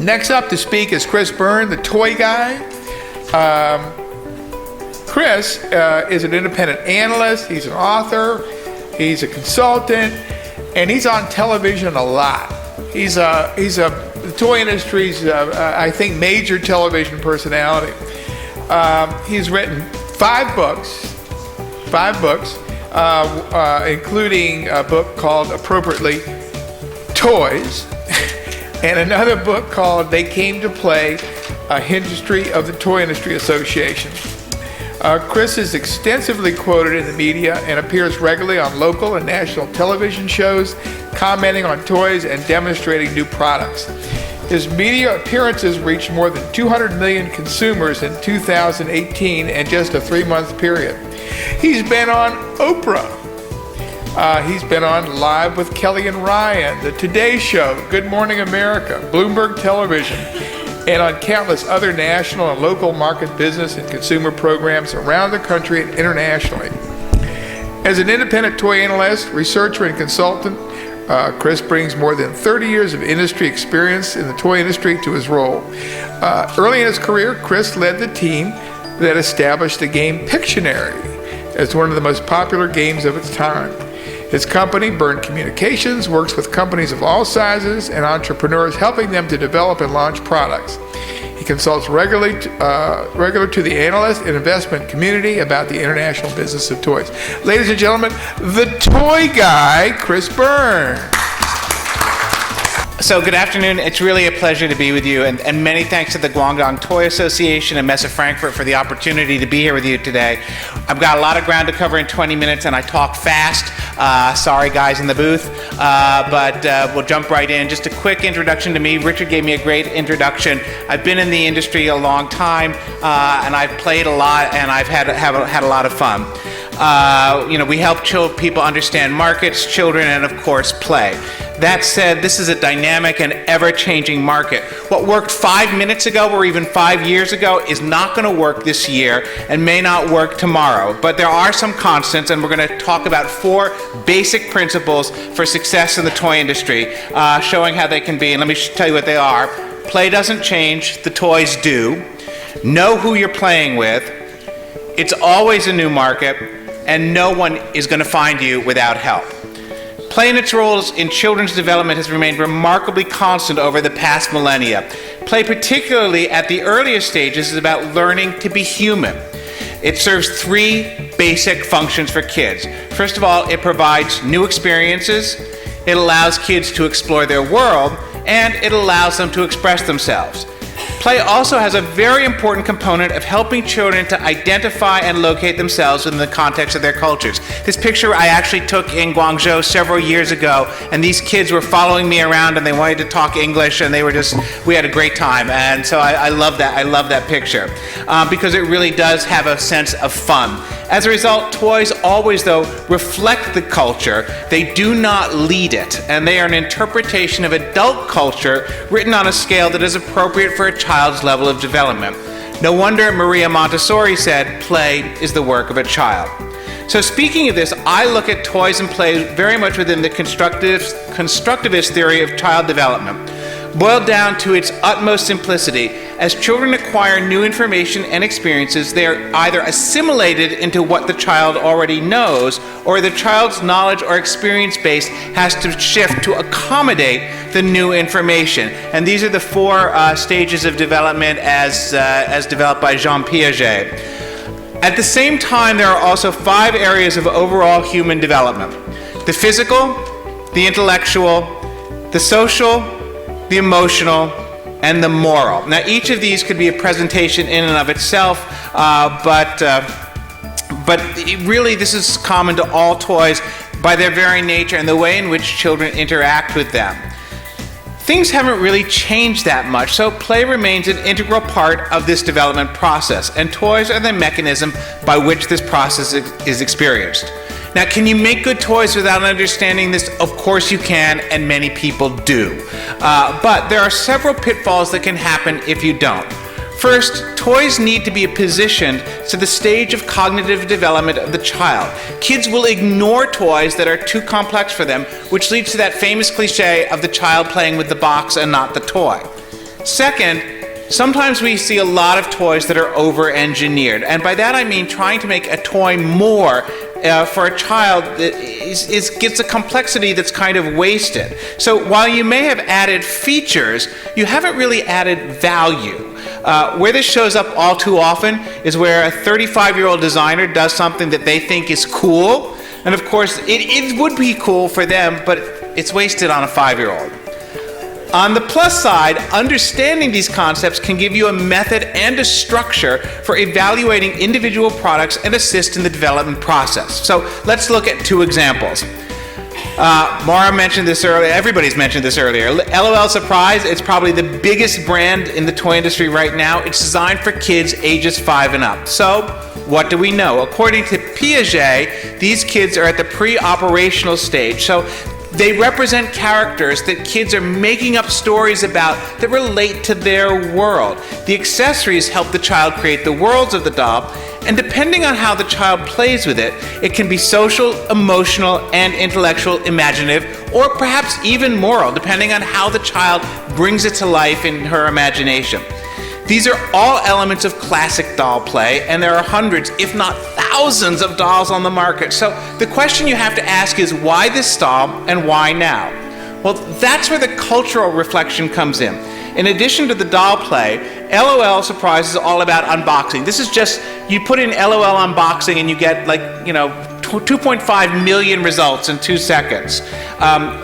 Next up to speak is Chris Byrne, the toy guy. Chris is an independent analyst. He's an author. He's a consultant, and he's on television a lot. He's the toy industry's, I think, major television personality. He's written five books, including a book called, appropriately, Toys, and another book called They Came to Play, a history of the Toy Industry Association. Chris is extensively quoted in the media and appears regularly on local and national television shows, commenting on toys and demonstrating new products. His media appearances reached more than 200 million consumers in 2018 in just a 3-month period. He's been on Oprah. He's been on Live with Kelly and Ryan, The Today Show, Good Morning America, Bloomberg Television, and on countless other national and local market business and consumer programs around the country and internationally. As an independent toy analyst, researcher, and consultant, Chris brings more than 30 years of industry experience in the toy industry to his role. Early in his career, Chris led the team that established the game Pictionary as one of the most popular games of its time. His company, Byrne Communications, works with companies of all sizes and entrepreneurs, helping them to develop and launch products. He consults regularly to the analyst and investment community about the international business of toys. Ladies and gentlemen, the toy guy, Chris Byrne. So good afternoon. It's really a pleasure to be with you, and many thanks to the Guangdong Toy Association and Messe Frankfurt for the opportunity to be here with you today. I've got a lot of ground to cover in 20 minutes, and I talk fast. Sorry, guys in the booth, but we'll jump right in. Just a quick introduction to me. Richard gave me a great introduction. I've been in the industry a long time, and I've played a lot, and I've had a lot of fun. We help people understand markets, children, and of course, play. That said, this is a dynamic and ever-changing market. What worked 5 minutes ago or even 5 years ago is not going to work this year and may not work tomorrow. But there are some constants, and we're going to talk about 4 basic principles for success in the toy industry, showing how they can be. And let me tell you what they are. Play doesn't change, the toys do. Know who you're playing with. It's always a new market, and no one is going to find you without help. Play and its roles in children's development has remained remarkably constant over the past millennia. Play, particularly at the earliest stages, is about learning to be human. It serves 3 basic functions for kids. First of all, it provides new experiences, it allows kids to explore their world, and it allows them to express themselves. Play also has a very important component of helping children to identify and locate themselves within the context of their cultures. This picture I actually took in Guangzhou several years ago, and these kids were following me around and they wanted to talk English, and we had a great time. And so I love that. I love that picture because it really does have a sense of fun. As a result, toys always, though, reflect the culture. They do not lead it, and they are an interpretation of adult culture written on a scale that is appropriate for a child's level of development. No wonder Maria Montessori said, "Play is the work of a child." So speaking of this, I look at toys and play very much within the constructivist theory of child development. Boiled down to its utmost simplicity, as children acquire new information and experiences, they are either assimilated into what the child already knows, or the child's knowledge or experience base has to shift to accommodate the new information. And these are the 4 stages of development as developed by Jean Piaget. At the same time, there are also 5 areas of overall human development: the physical, the intellectual, the social, the emotional, and the moral. Now, each of these could be a presentation in and of itself, but really this is common to all toys by their very nature and the way in which children interact with them. Things haven't really changed that much, so play remains an integral part of this development process, and toys are the mechanism by which this process is experienced. Now, can you make good toys without understanding this? Of course you can, and many people do. But there are several pitfalls that can happen if you don't. First, toys need to be positioned to the stage of cognitive development of the child. Kids will ignore toys that are too complex for them, which leads to that famous cliche of the child playing with the box and not the toy. Second, sometimes we see a lot of toys that are over-engineered, and by that I mean trying to make a toy more for a child that gets a complexity that's kind of wasted. So while you may have added features, you haven't really added value. Where this shows up all too often is where a 35-year-old designer does something that they think is cool, and of course it would be cool for them, but it's wasted on a 5-year-old. On the plus side, understanding these concepts can give you a method and a structure for evaluating individual products and assist in the development process. So let's look at 2 examples. Mara mentioned this earlier, everybody's mentioned this earlier. LOL Surprise, it's probably the biggest brand in the toy industry right now. It's designed for kids ages 5 and up. So, what do we know? According to Piaget, these kids are at the pre-operational stage. So, they represent characters that kids are making up stories about that relate to their world. The accessories help the child create the worlds of the doll, and depending on how the child plays with it, it can be social, emotional, and intellectual, imaginative, or perhaps even moral, depending on how the child brings it to life in her imagination. These are all elements of classic doll play, and there are hundreds, if not thousands, of dolls on the market. So the question you have to ask is, why this doll and why now? Well, that's where the cultural reflection comes in. In addition to the doll play, LOL Surprise is all about unboxing. This is just, you put in LOL unboxing and you get 2.5 million results in 2 seconds.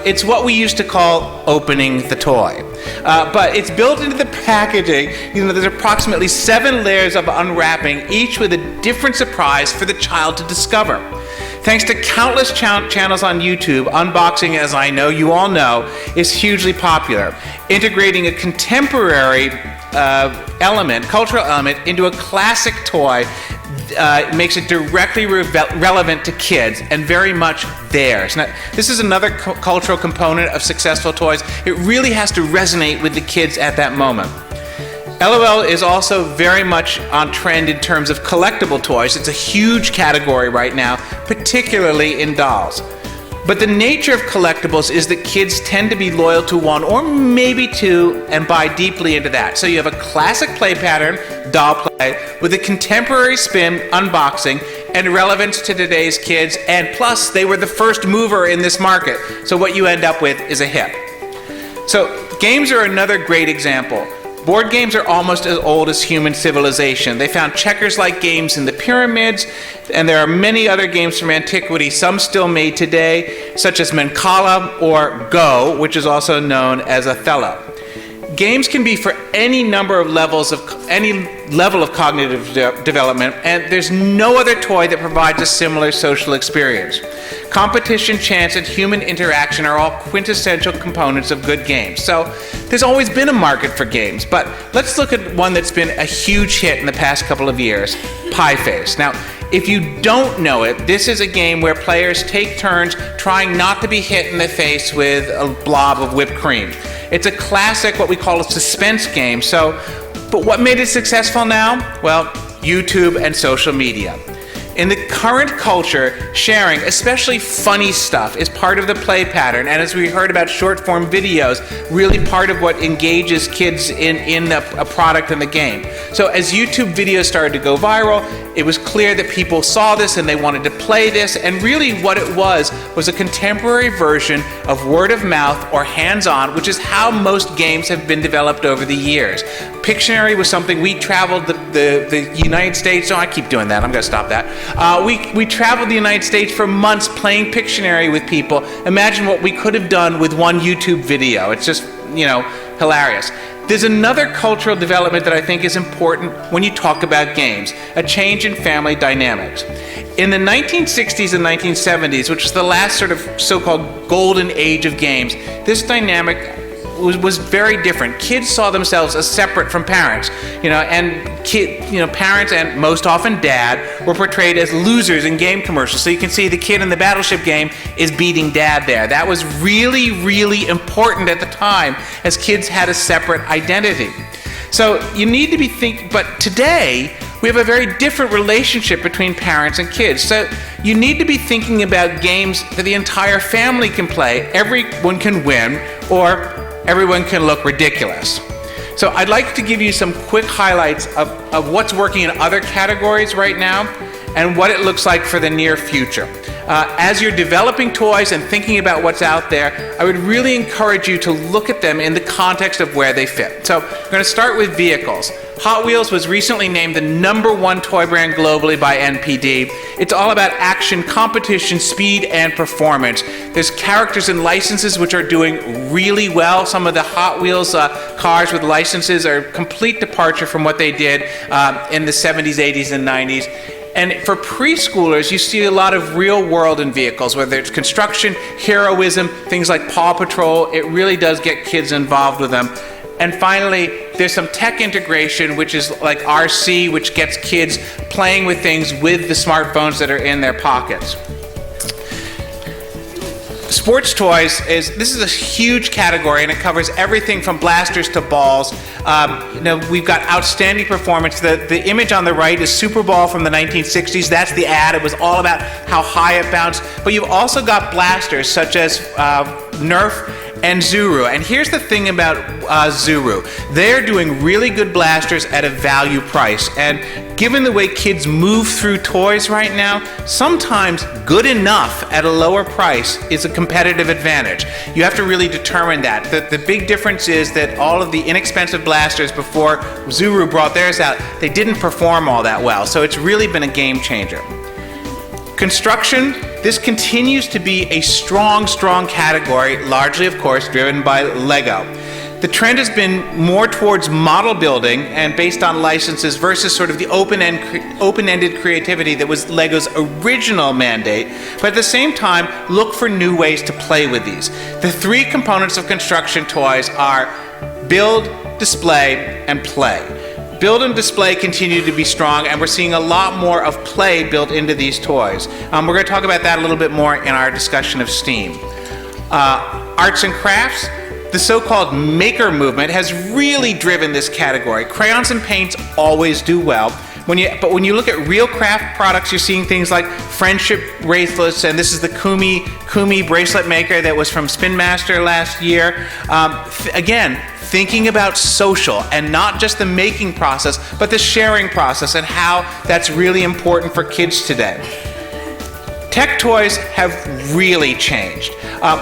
It's what we used to call opening the toy. But it's built into the packaging. There's approximately 7 layers of unwrapping, each with a different surprise for the child to discover. Thanks to countless channels on YouTube, unboxing, as I know you all know, is hugely popular. Integrating a contemporary cultural element into a classic toy makes it directly relevant to kids and very much theirs. Now, this is another cultural component of successful toys. It really has to resonate with the kids at that moment. LOL is also very much on trend in terms of collectible toys. It's a huge category right now, particularly in dolls. But the nature of collectibles is that kids tend to be loyal to one or maybe 2 and buy deeply into that. So you have a classic play pattern, doll play, with a contemporary spin, unboxing, and relevance to today's kids, and plus they were the first mover in this market. So what you end up with is a hit. So games are another great example. Board games are almost as old as human civilization. They found checkers-like games in the pyramids, and there are many other games from antiquity, some still made today, such as Mancala or Go, which is also known as Othello. Games can be for any level of cognitive development, and there's no other toy that provides a similar social experience. Competition, chance, and human interaction are all quintessential components of good games. So there's always been a market for games, but let's look at one that's been a huge hit in the past couple of years, Pie Face. Now, if you don't know it, this is a game where players take turns trying not to be hit in the face with a blob of whipped cream. It's a classic, what we call a suspense game. But what made it successful now? Well, YouTube and social media. In the current culture, sharing, especially funny stuff, is part of the play pattern, and as we heard about short-form videos, really part of what engages kids in a product in the game. So as YouTube videos started to go viral, it was clear that people saw this and they wanted to play this, and really what it was a contemporary version of word of mouth or hands-on, which is how most games have been developed over the years. Pictionary was something we traveled the United States, I keep doing that, I'm going to stop that. We traveled the United States for months playing Pictionary with people. Imagine what we could have done with one YouTube video. It's just, hilarious. There's another cultural development that I think is important when you talk about games, a change in family dynamics. In the 1960s and 1970s, which was the last sort of so-called golden age of games, this dynamic was very different. Kids saw themselves as separate from parents, parents and most often dad were portrayed as losers in game commercials. So you can see the kid in the Battleship game is beating dad there. That was really, really important at the time, as kids had a separate identity. So you need to be thinking, but today we have a very different relationship between parents and kids. So you need to be thinking about games that the entire family can play, everyone can win, or everyone can look ridiculous. So I'd like to give you some quick highlights of what's working in other categories right now and what it looks like for the near future. As you're developing toys and thinking about what's out there, I would really encourage you to look at them in the context of where they fit. So we're going to start with vehicles. Hot Wheels was recently named the #1 toy brand globally by NPD. It's all about action, competition, speed, and performance. There's characters and licenses which are doing really well. Some of the Hot Wheels cars with licenses are a complete departure from what they did in the 70s, 80s, and 90s. And for preschoolers, you see a lot of real world in vehicles, whether it's construction, heroism, things like Paw Patrol. It really does get kids involved with them. And finally, there's some tech integration, which is like RC, which gets kids playing with things with the smartphones that are in their pockets. Sports toys this is a huge category, and it covers everything from blasters to balls. We've got outstanding performance. The image on the right is Super Ball from the 1960s. That's the ad. It was all about how high it bounced. But you've also got blasters such as Nerf and Zuru. And here's the thing about Zuru. They're doing really good blasters at a value price. And given the way kids move through toys right now, sometimes good enough at a lower price is a competitive advantage. You have to really determine that. The big difference is that all of the inexpensive blasters before Zuru brought theirs out, they didn't perform all that well. So it's really been a game changer. Construction, this continues to be a strong category, largely, of course, driven by Lego. The trend has been more towards model building and based on licenses versus sort of the open-ended creativity that was Lego's original mandate, but at the same time, look for new ways to play with these. The three components of construction toys are build, display, and play. Build and display continue to be strong, and we're seeing a lot more of play built into these toys. We're going to talk about that a little bit more in our discussion of STEAM. Arts and crafts. The so-called maker movement has really driven this category. Crayons and paints always do well. But when you look at real craft products, you're seeing things like friendship bracelets, and this is the Kumi bracelet maker that was from Spin Master last year. Again, thinking about social and not just the making process, but the sharing process and how that's really important for kids today. Tech toys have really changed.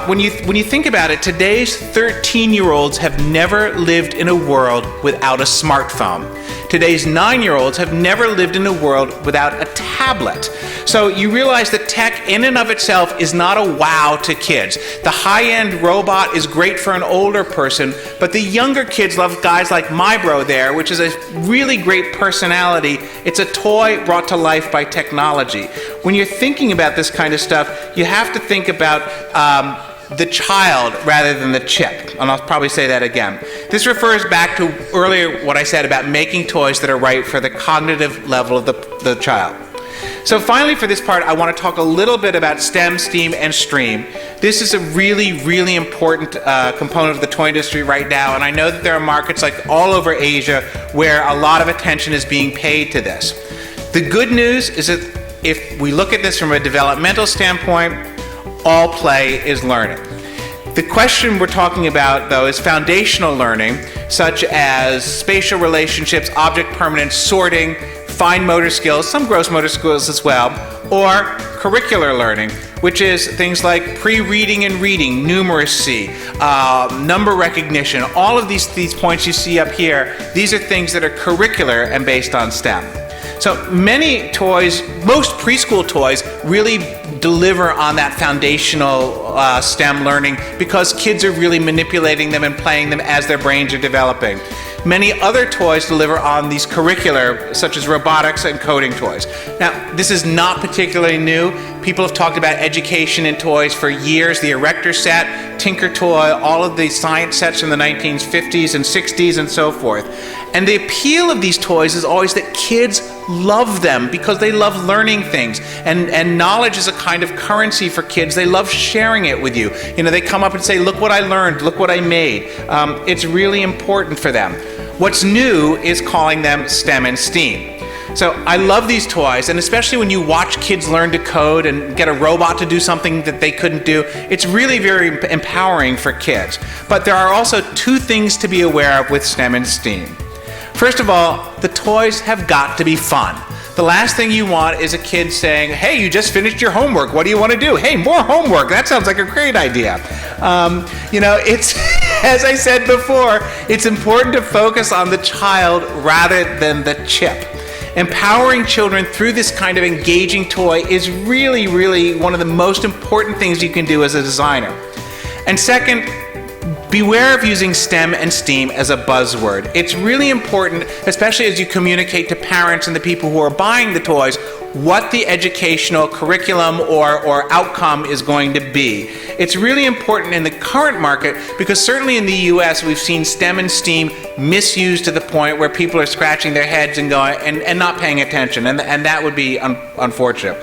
When you think about it, today's 13-year-olds have never lived in a world without a smartphone. Today's 9-year-olds have never lived in a world without a tablet. So you realize that tech in and of itself is not a wow to kids. The high-end robot is great for an older person, but the younger kids love guys like my bro there, which is a really great personality. It's a toy brought to life by technology. When you're thinking about this kind of stuff, you have to think about the child rather than the chip. And I'll probably say that again. This refers back to earlier what I said about making toys that are right for the cognitive level of the child. So finally, for this part, I want to talk a little bit about STEM, STEAM, and STREAM. This is a really important component of the toy industry right now, and I know that there are markets like all over Asia where a lot of attention is being paid to this. The good news is that if we look at this from a developmental standpoint, all play is learning. The question we're talking about, though, is foundational learning, such as spatial relationships, object permanence, sorting, fine motor skills, some gross motor skills as well, or curricular learning, which is things like pre-reading and reading, numeracy, number recognition, all of these points you see up here, these are things that are curricular and based on STEM. So many toys, most preschool toys, really deliver on that foundational STEM learning because kids are really manipulating them and playing them as their brains are developing. Many other toys deliver on these curricular, such as robotics and coding toys. Now, this is not particularly new. People have talked about education in toys for years. The Erector set, Tinker Toy, all of the science sets from the 1950s and 60s and so forth. And the appeal of these toys is always that kids love them because they love learning things. And knowledge is a kind of currency for kids. They love sharing it with you. You know, they come up and say, look what I learned, look what I made. It's really important for them. What's new is calling them STEM and STEAM. So I love these toys, and especially when you watch kids learn to code and get a robot to do something that they couldn't do, it's really very empowering for kids. But there are also two things to be aware of with STEM and STEAM. First of all, the toys have got to be fun. The last thing you want is a kid saying, hey, you just finished your homework. What do you want to do? Hey, more homework. That sounds like a great idea. It's, as I said before, it's important to focus on the child rather than the chip. Empowering children through this kind of engaging toy is really, really one of the most important things you can do as a designer. And second, beware of using STEM and STEAM as a buzzword. It's really important, especially as you communicate to parents and the people who are buying the toys, what the educational curriculum or outcome is going to be. It's really important in the current market because certainly in the US we've seen STEM and STEAM misused to the point where people are scratching their heads and going and not paying attention, and that would be unfortunate.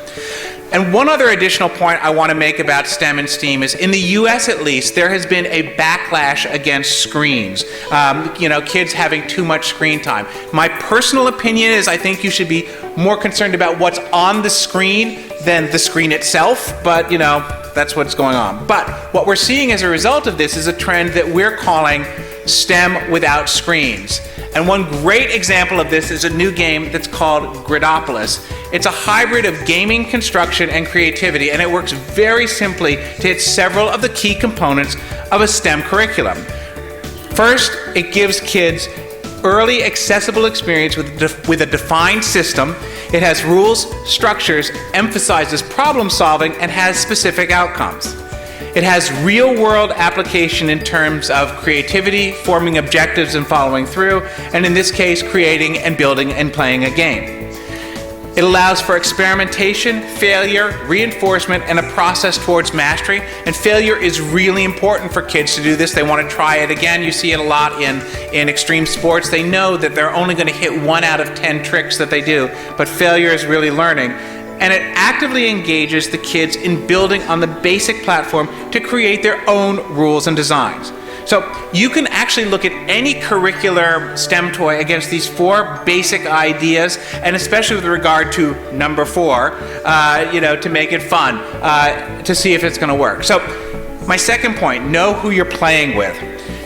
And one other additional point I want to make about STEM and STEAM is in the US at least, there has been a backlash against screens. Kids having too much screen time. My personal opinion is I think you should be more concerned about what's on the screen than the screen itself, but that's what's going on. But what we're seeing as a result of this is a trend that we're calling STEM without screens. And one great example of this is a new game that's called Gridopolis. It's a hybrid of gaming, construction, and creativity, and it works very simply to hit several of the key components of a STEM curriculum. First, it gives kids early accessible experience with a defined system. It has rules, structures, emphasizes problem solving, and has specific outcomes. It has real-world application in terms of creativity, forming objectives and following through, and in this case, creating and building and playing a game. It allows for experimentation, failure, reinforcement, and a process towards mastery. And failure is really important for kids to do this. They want to try it again. You see it a lot in extreme sports. They know that they're only going to hit 1 out of 10 tricks that they do, but failure is really learning. And it actively engages the kids in building on the basic platform to create their own rules and designs. So you can actually look at any curricular STEM toy against these 4 basic ideas, and especially with regard to number 4, to make it fun, to see if it's going to work. So my second point, know who you're playing with.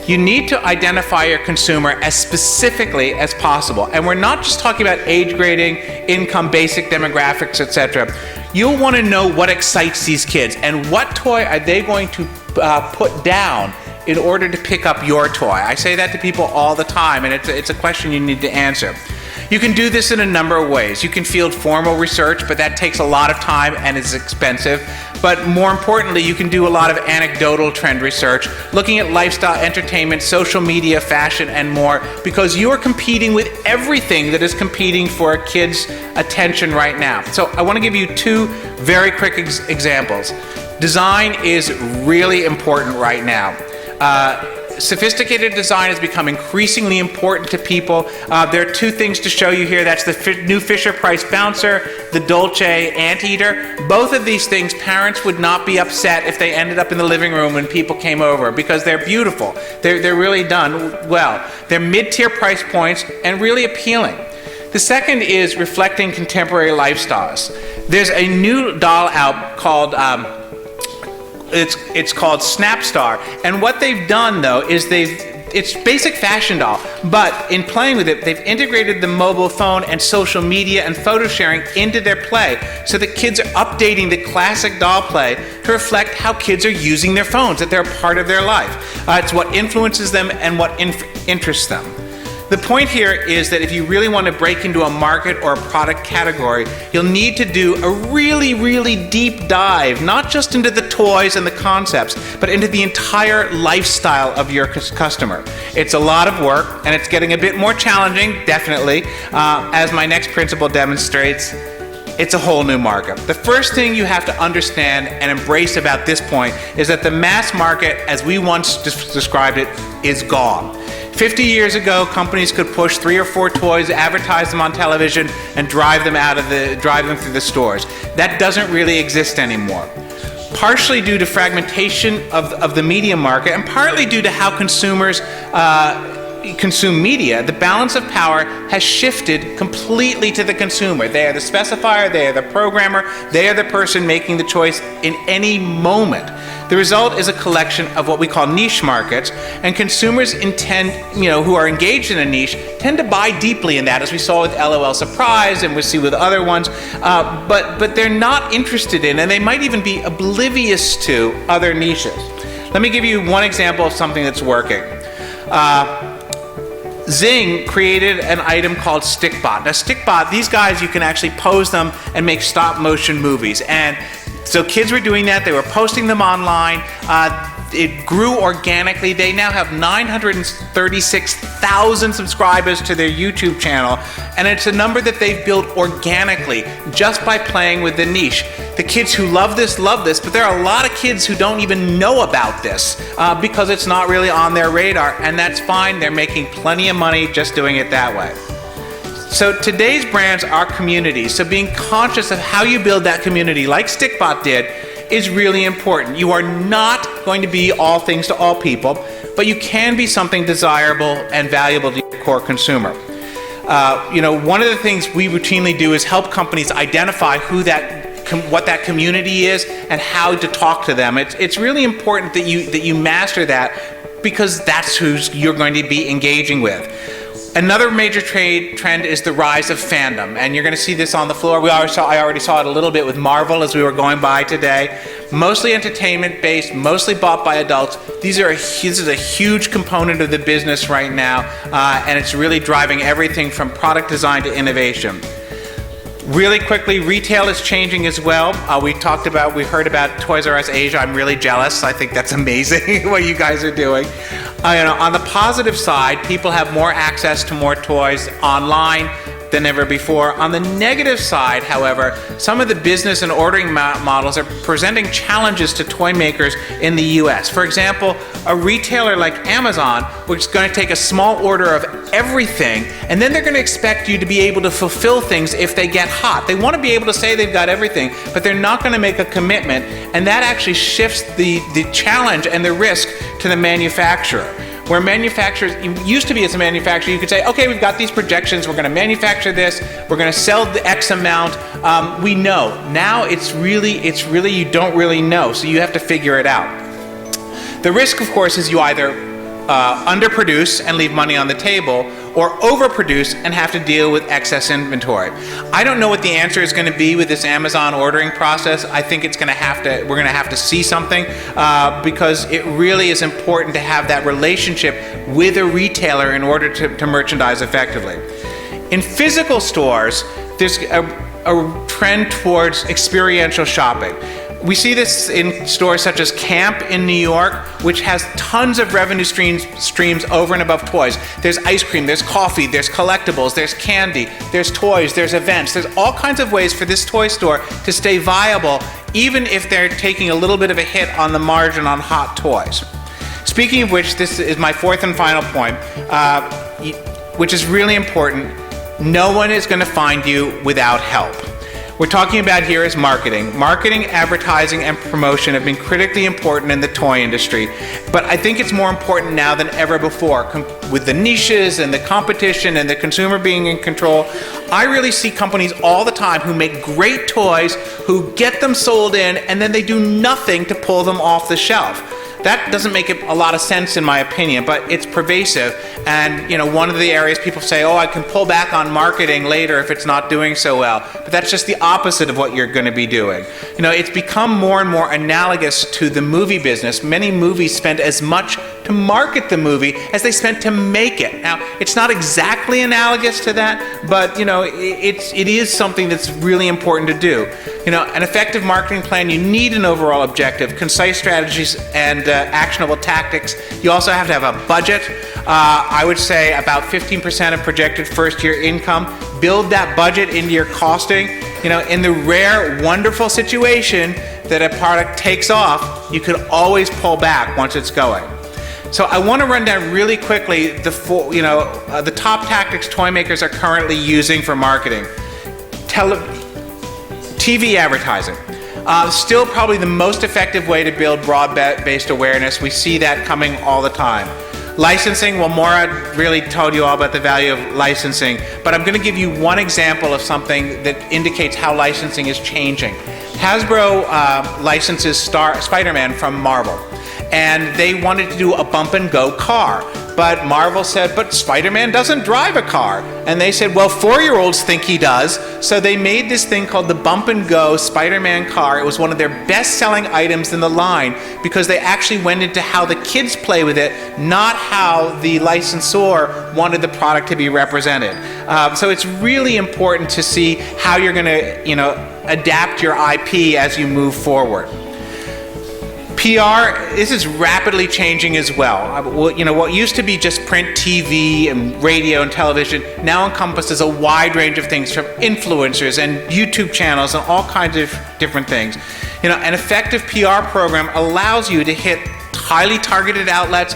You need to identify your consumer as specifically as possible. And we're not just talking about age grading, income, basic demographics, etc. You'll want to know what excites these kids and what toy are they going to put down in order to pick up your toy. I say that to people all the time, and it's a question you need to answer. You can do this in a number of ways. You can field formal research, but that takes a lot of time and is expensive. But more importantly, you can do a lot of anecdotal trend research, looking at lifestyle, entertainment, social media, fashion, and more, because you are competing with everything that is competing for a kid's attention right now. So I want to give you 2 very quick examples. Design is really important right now. Sophisticated design has become increasingly important to people. There are 2 things to show you here. That's the new Fisher-Price Bouncer, the Dolce Anteater. Both of these things, parents would not be upset if they ended up in the living room when people came over because they're beautiful. They're really done well. They're mid-tier price points and really appealing. The second is reflecting contemporary lifestyles. There's a new doll out called It's called Snapstar, and what they've done though is it's basic fashion doll, but in playing with it, they've integrated the mobile phone and social media and photo sharing into their play, so that kids are updating the classic doll play to reflect how kids are using their phones, that they're a part of their life. It's what influences them and what interests them. The point here is that if you really want to break into a market or a product category, you'll need to do a really, really deep dive, not just into the toys and the concepts, but into the entire lifestyle of your customer. It's a lot of work, and it's getting a bit more challenging, definitely. As my next principle demonstrates, it's a whole new market. The first thing you have to understand and embrace about this point is that the mass market, as we once described it, is gone. 50 years ago, companies could push 3 or 4 toys, advertise them on television, and drive them through the stores. That doesn't really exist anymore. Partially due to fragmentation of the media market, and partly due to how consumers consume media, the balance of power has shifted completely to the consumer. They are the specifier, they are the programmer, they are the person making the choice in any moment. The result is a collection of what we call niche markets, and consumers who are engaged in a niche tend to buy deeply in that, as we saw with LOL Surprise and we see with other ones, but they're not interested in, and they might even be oblivious to, other niches. Let me give you one example of something that's working. Zing created an item called StickBot. Now StickBot, these guys, you can actually pose them and make stop motion movies. And so kids were doing that, they were posting them online. It grew organically. They now have 936,000 subscribers to their YouTube channel, and it's a number that they've built organically just by playing with the niche. The kids who love this, but there are a lot of kids who don't even know about this because it's not really on their radar, and that's fine. They're making plenty of money just doing it that way. So today's brands are communities, so being conscious of how you build that community, like StickBot did, is really important. You are not going to be all things to all people, but you can be something desirable and valuable to your core consumer. One of the things we routinely do is help companies identify what that community is and how to talk to them. It's really important that you master that, because that's who you're going to be engaging with. Another major trend is the rise of fandom, and you're going to see this on the floor. I already saw it a little bit with Marvel as we were going by today. Mostly entertainment-based, mostly bought by adults. This is a huge component of the business right now, and it's really driving everything from product design to innovation. Really quickly, retail is changing as well. We heard about Toys R Us Asia. I'm really jealous. I think that's amazing what you guys are doing. On the positive side, people have more access to more toys online than ever before. On the negative side, however, some of the business and ordering models are presenting challenges to toy makers in the US. For example, a retailer like Amazon, which is going to take a small order of everything, and then they're going to expect you to be able to fulfill things if they get hot. They want to be able to say they've got everything, but they're not going to make a commitment, and that actually shifts the challenge and the risk to the manufacturer. Where manufacturers, used to be as a manufacturer, you could say, okay, we've got these projections, we're going to manufacture this, we're going to sell the X amount, we know. Now it's really you don't really know, so you have to figure it out. The risk, of course, is you either underproduce and leave money on the table, or overproduce and have to deal with excess inventory. I don't know what the answer is going to be with this Amazon ordering process. I think we're going to have to see something because it really is important to have that relationship with a retailer in order to merchandise effectively. In physical stores, there's a trend towards experiential shopping. We see this in stores such as Camp in New York, which has tons of revenue streams over and above toys. There's ice cream, there's coffee, there's collectibles, there's candy, there's toys, there's events. There's all kinds of ways for this toy store to stay viable, even if they're taking a little bit of a hit on the margin on hot toys. Speaking of which, this is my fourth and final point, which is really important. No one is going to find you without help. We're talking about here is marketing. Marketing, advertising, and promotion have been critically important in the toy industry, but I think it's more important now than ever before. With the niches and the competition and the consumer being in control, I really see companies all the time who make great toys, who get them sold in, and then they do nothing to pull them off the shelf. That doesn't make a lot of sense in my opinion, but it's pervasive. And one of the areas people say, oh, I can pull back on marketing later if it's not doing so well. But that's just the opposite of what you're going to be doing. It's become more and more analogous to the movie business. Many movies spend as much to market the movie as they spent to make it. Now, it's not exactly analogous to that, but it is something that's really important to do. An effective marketing plan, you need an overall objective, concise strategies, and actionable tactics. You also have to have a budget. I would say about 15% of projected first-year income. Build that budget into your costing. In the rare, wonderful situation that a product takes off, you could always pull back once it's going. So I want to run down really quickly the top tactics toy makers are currently using for marketing. TV advertising. Still probably the most effective way to build broad-based awareness. We see that coming all the time. Licensing, well, Maura really told you all about the value of licensing, but I'm going to give you one example of something that indicates how licensing is changing. Hasbro licenses Spider-Man from Marvel, and they wanted to do a bump and go car. But Marvel said, but Spider-Man doesn't drive a car. And they said, well, 4-year-olds think he does. So they made this thing called the Bump and Go Spider-Man car. It was one of their best-selling items in the line because they actually went into how the kids play with it, not how the licensor wanted the product to be represented. So it's really important to see how you're going to, adapt your IP as you move forward. PR, this is rapidly changing as well. What used to be just print TV and radio and television now encompasses a wide range of things, from influencers and YouTube channels and all kinds of different things. An effective PR program allows you to hit highly targeted outlets,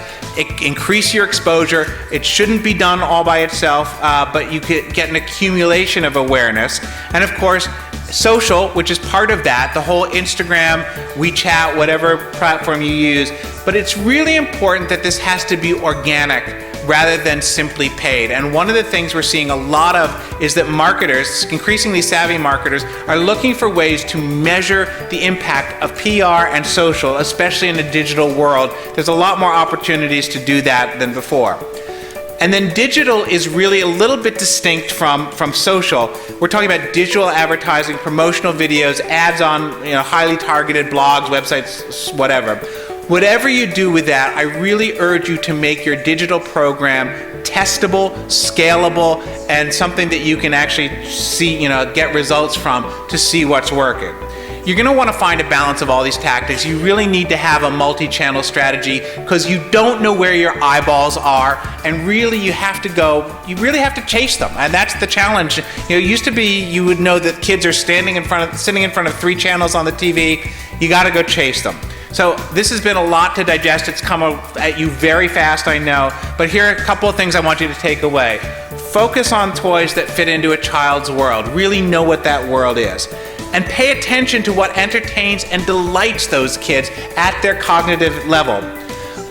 increase your exposure. It shouldn't be done all by itself, but you could get an accumulation of awareness. And of course, social, which is part of that, the whole Instagram, WeChat, whatever platform you use. But it's really important that this has to be organic rather than simply paid. And one of the things we're seeing a lot of is that marketers, increasingly savvy marketers, are looking for ways to measure the impact of PR and social, especially in a digital world. There's a lot more opportunities to do that than before. And then digital is really a little bit distinct from social. We're talking about digital advertising, promotional videos, ads on highly targeted blogs, websites, whatever. Whatever you do with that, I really urge you to make your digital program testable, scalable, and something that you can actually see, get results from to see what's working. You're going to want to find a balance of all these tactics. You really need to have a multi-channel strategy because you don't know where your eyeballs are, and really you really have to chase them, and that's the challenge. It used to be you would know that kids are sitting in front of 3 channels on the TV. You got to go chase them. So this has been a lot to digest. It's come at you very fast, I know, but here are a couple of things I want you to take away. Focus on toys that fit into a child's world. Really know what that world is. And pay attention to what entertains and delights those kids at their cognitive level.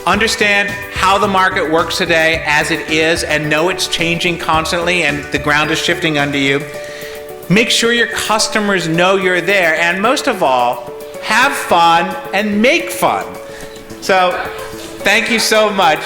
Understand how the market works today as it is, and know it's changing constantly and the ground is shifting under you. Make sure your customers know you're there, and most of all, have fun and make fun. So, thank you so much.